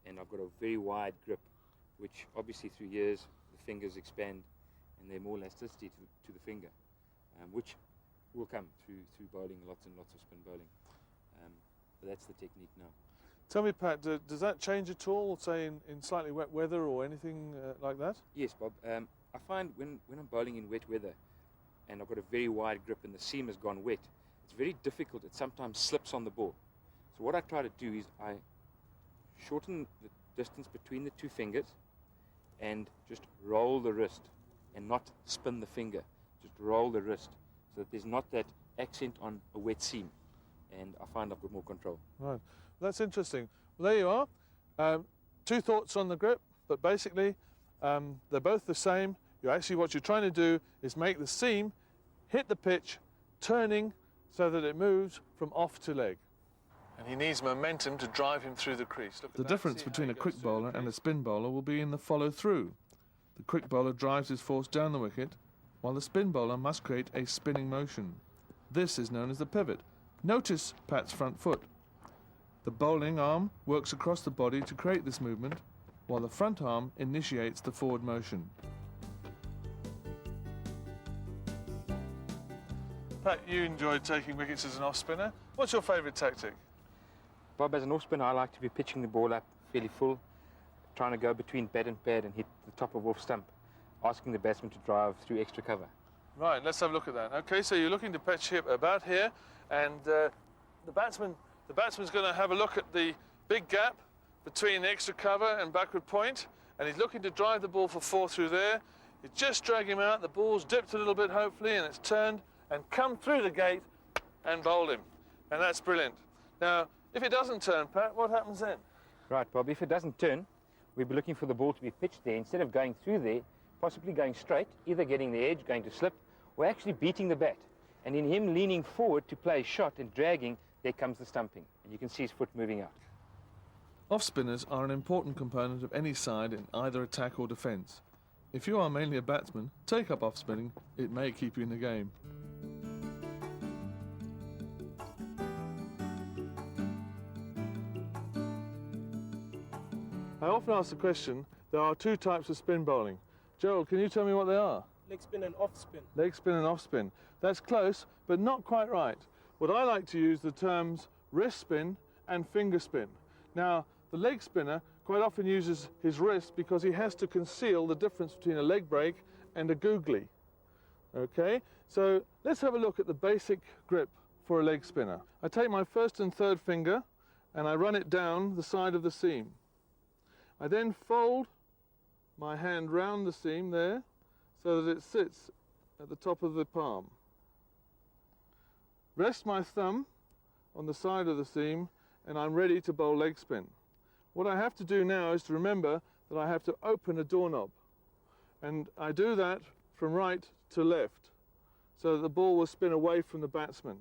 and I've got a very wide grip, which obviously through years the fingers expand and there's more elasticity to the finger, which will come through bowling lots and lots of spin bowling. But that's the technique now. Tell me, Pat, does that change at all, say in slightly wet weather or anything like that? Yes, Bob. I find when I'm bowling in wet weather and I've got a very wide grip and the seam has gone wet, it's very difficult. It sometimes slips on the ball. So what I try to do is I shorten the distance between the two fingers and just roll the wrist and not spin the finger. Just roll the wrist so that there's not that accent on a wet seam. And I find I've got more control. Right. That's interesting. Well, there you are. Two thoughts on the grip, but basically they're both the same. What you're trying to do is make the seam hit the pitch, turning so that it moves from off to leg. And he needs momentum to drive him through the crease. The difference between a quick bowler and a spin bowler will be in the follow-through. The quick bowler drives his force down the wicket, while the spin bowler must create a spinning motion. This is known as the pivot. Notice Pat's front foot. The bowling arm works across the body to create this movement, while the front arm initiates the forward motion. Pat, you enjoyed taking wickets as an off-spinner. What's your favourite tactic? Bob, as an off-spinner, I like to be pitching the ball up fairly full, trying to go between bat and pad and hit the top of off stump, asking the batsman to drive through extra cover. Right, let's have a look at that. Okay, so you're looking to pitch here, about here, and the batsman's going to have a look at the big gap between the extra cover and backward point, and he's looking to drive the ball for 4 through there. You just drag him out, the ball's dipped a little bit hopefully, and it's turned and come through the gate and bowled him. And that's brilliant. Now, if it doesn't turn, Pat, what happens then? Right, Bob, if it doesn't turn, we'd be looking for the ball to be pitched there. Instead of going through there, possibly going straight, either getting the edge, going to slip, or actually beating the bat. And in him leaning forward to play a shot and dragging, there comes the stumping. And you can see his foot moving out. Off-spinners are an important component of any side in either attack or defence. If you are mainly a batsman, take up off-spinning. It may keep you in the game. I often ask the question, there are 2 types of spin bowling. Gerald, can you tell me what they are? Leg spin and off spin. Leg spin and off spin. That's close, but not quite right. What I like to use the terms wrist spin and finger spin. Now, the leg spinner quite often uses his wrist because he has to conceal the difference between a leg break and a googly. Okay, so let's have a look at the basic grip for a leg spinner. I take my first and third finger and I run it down the side of the seam. I then fold my hand round the seam there so that it sits at the top of the palm. Rest my thumb on the side of the seam and I'm ready to bowl leg spin. What I have to do now is to remember that I have to open a doorknob, and I do that from right to left so that the ball will spin away from the batsman.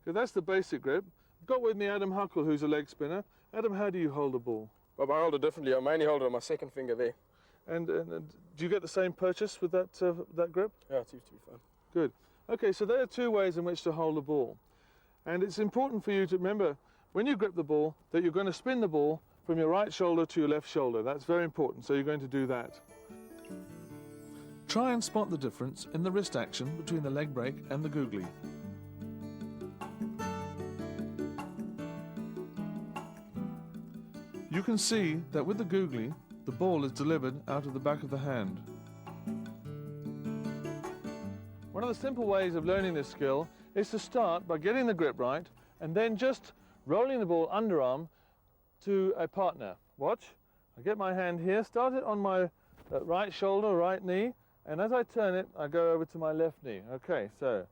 Okay, that's the basic grip. I've got with me Adam Huckle, who's a leg spinner. Adam, how do you hold a ball? Bob, I hold it differently. I mainly hold it on my second finger there. And do you get the same purchase with that grip? Yeah, it seems to be fun. Good. Okay, so there are 2 ways in which to hold the ball. And it's important for you to remember, when you grip the ball, that you're going to spin the ball from your right shoulder to your left shoulder. That's very important, so you're going to do that. Try and spot the difference in the wrist action between the leg break and the googly. You can see that with the googly, the ball is delivered out of the back of the hand. One of the simple ways of learning this skill is to start by getting the grip right and then just rolling the ball underarm to a partner. Watch. I get my hand here, start it on my right shoulder, right knee, and as I turn it, I go over to my left knee. Okay, so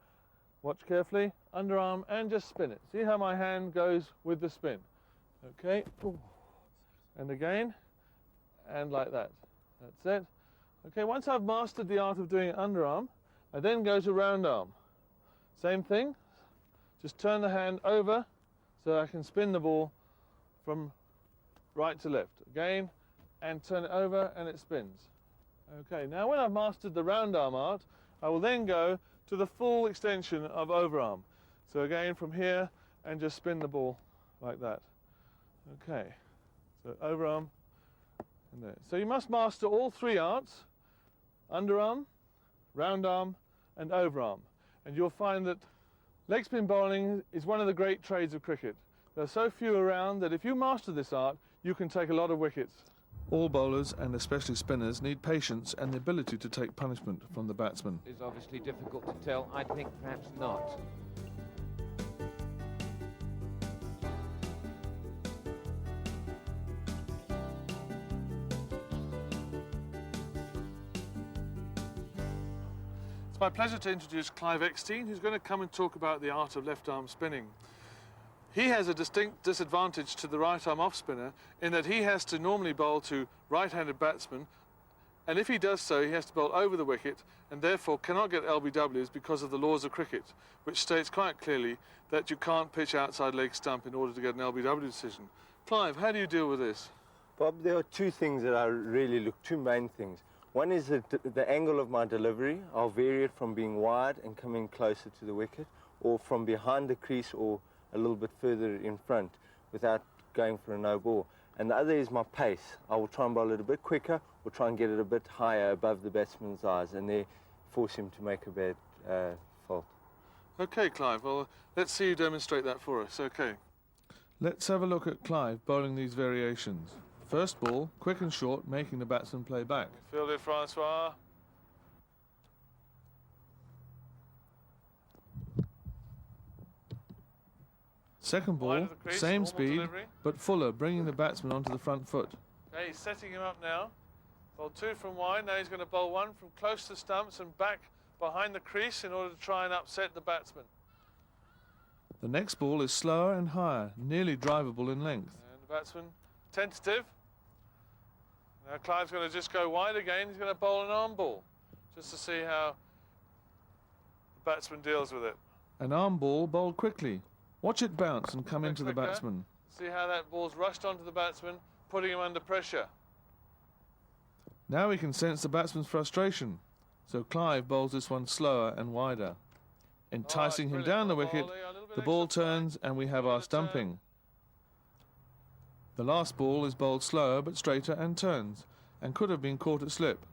watch carefully, underarm, and just spin it. See how my hand goes with the spin. Okay, and again, and like that. That's it. Okay, once I've mastered the art of doing it underarm, I then go to round arm. Same thing, just turn the hand over so I can spin the ball from right to left. Again, and turn it over and it spins. Okay, now when I've mastered the round arm art, I will then go to the full extension of overarm. So again, from here, and just spin the ball like that. Okay, So overarm and there. So you must master all three arts: underarm, round arm and overarm. And you'll find that leg spin bowling is one of the great trades of cricket. There are so few around that if you master this art, you can take a lot of wickets. All bowlers, and especially spinners, need patience and the ability to take punishment from the batsman. Is obviously difficult to tell. I think perhaps not. It's my pleasure to introduce Clive Eckstein, who's going to come and talk about the art of left-arm spinning. He has a distinct disadvantage to the right-arm off-spinner in that he has to normally bowl to right-handed batsmen, and if he does so, he has to bowl over the wicket and therefore cannot get LBWs because of the laws of cricket, which states quite clearly that you can't pitch outside leg stump in order to get an LBW decision. Clive, how do you deal with this? Bob, there are two things that I really look, two main things. One is the angle of my delivery. I'll vary it from being wide and coming closer to the wicket, or from behind the crease or a little bit further in front without going for a no ball. And the other is my pace. I will try and bowl it a bit quicker or try and get it a bit higher above the batsman's eyes and there force him to make a bad fault. Okay, Clive, well, let's see you demonstrate that for us. Okay. Let's have a look at Clive bowling these variations. First ball, quick and short, making the batsman play back. Field it, Francois. Second ball, crease, same speed, delivery. but fuller, bringing the batsman onto the front foot. Okay, he's setting him up now. Bowl two from wide, now he's going to bowl one from close to stumps and back behind the crease in order to try and upset the batsman. The next ball is slower and higher, nearly drivable in length. And the batsman, tentative. Now Clive's going to just go wide again. He's going to bowl an arm ball, just to see how the batsman deals with it. An arm ball bowled quickly. Watch it bounce and come into the batsman. See how that ball's rushed onto the batsman, putting him under pressure. Now we can sense the batsman's frustration. So Clive bowls this one slower and wider. Enticing him down the wicket, the ball turns and we have our stumping. The last ball is bowled slower but straighter and turns, and could have been caught at slip.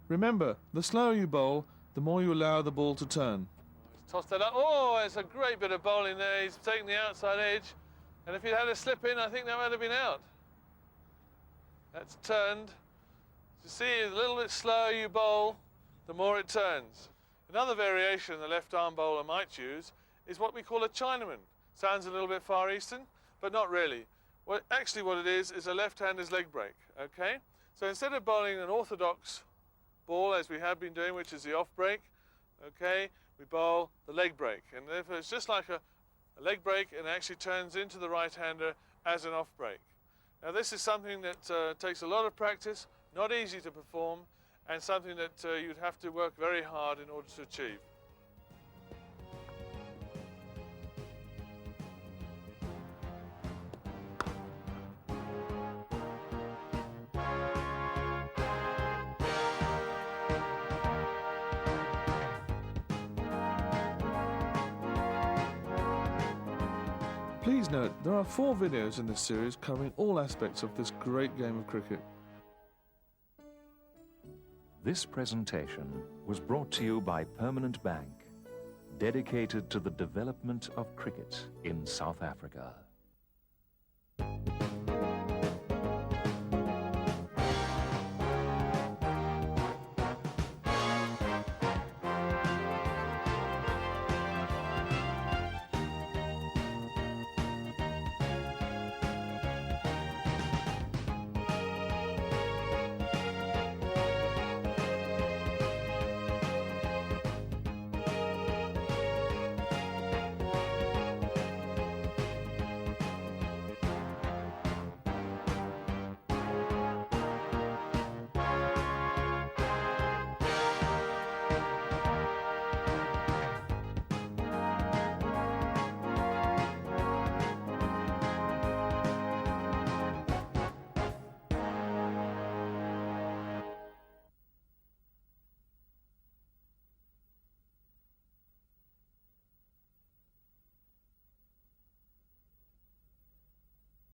Remember, the slower you bowl, the more you allow the ball to turn. Toss that up. Oh, it's a great bit of bowling there. He's taken the outside edge, and if he'd had a slip in, I think that might have been out. That's turned. You see, the little bit slower you bowl, the more it turns. Another variation the left arm bowler might use is what we call a Chinaman. Sounds a little bit Far Eastern, but not really. Well, actually what it is a left-hander's leg break, okay? So instead of bowling an orthodox ball, as we have been doing, which is the off break, okay, we bowl the leg break. And therefore it's just like a leg break and actually turns into the right-hander as an off break. Now this is something that takes a lot of practice, not easy to perform, and something that you'd have to work very hard in order to achieve. Please note, there are 4 videos in this series covering all aspects of this great game of cricket. This presentation was brought to you by Permanent Bank, dedicated to the development of cricket in South Africa.